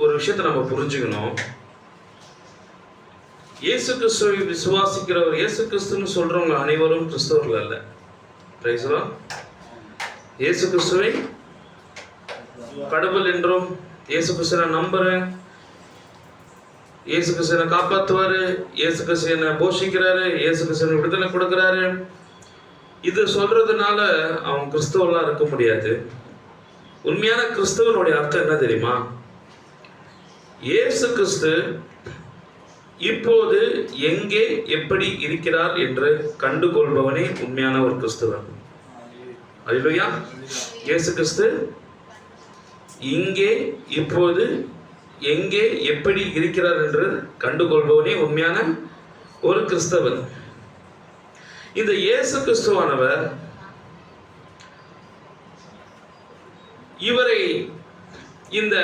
ஒரு விஷயத்தை நம்ம புரிஞ்சுக்கணும். இயேசு கிறிஸ்துவை விசுவாசிக்கிறவர், இயேசு கிறிஸ்துன்னு சொல்றவங்க அனைவரும் கிறிஸ்தவர்கள் அல்ல. Praise the Lord. இயேசு கிறிஸ்துவை கடவுள் என்றும், இயேசு கிறிஸ்துவை நம்புறேன், இயேசு கிறிஸ்துவை காப்பாற்றுவாரு, இயேசு கிறிஸ்துவை போஷிக்கிறாரு, இயேசு கிறிஸ்துவை விடுதலை கொடுக்கிறாரு, இது சொல்றதுனால அவன் கிறிஸ்தவெல்லாம் இருக்க முடியாது. உண்மையான கிறிஸ்தவனுடைய அர்த்தம் என்ன தெரியுமா? இயேசு கிறிஸ்து இப்போது எங்கே எப்படி இருக்கிறார் என்று கண்டுகொள்பவனே உண்மையான ஒரு கிறிஸ்தவன். அல்லேலூயா. இயேசு கிறிஸ்து இங்கே இப்போது எங்கே எப்படி இருக்கிறார் என்று கண்டுகொள்பவனே உண்மையான ஒரு கிறிஸ்தவன். இந்த இயேசு கிறிஸ்துவானவர் இவரை இந்த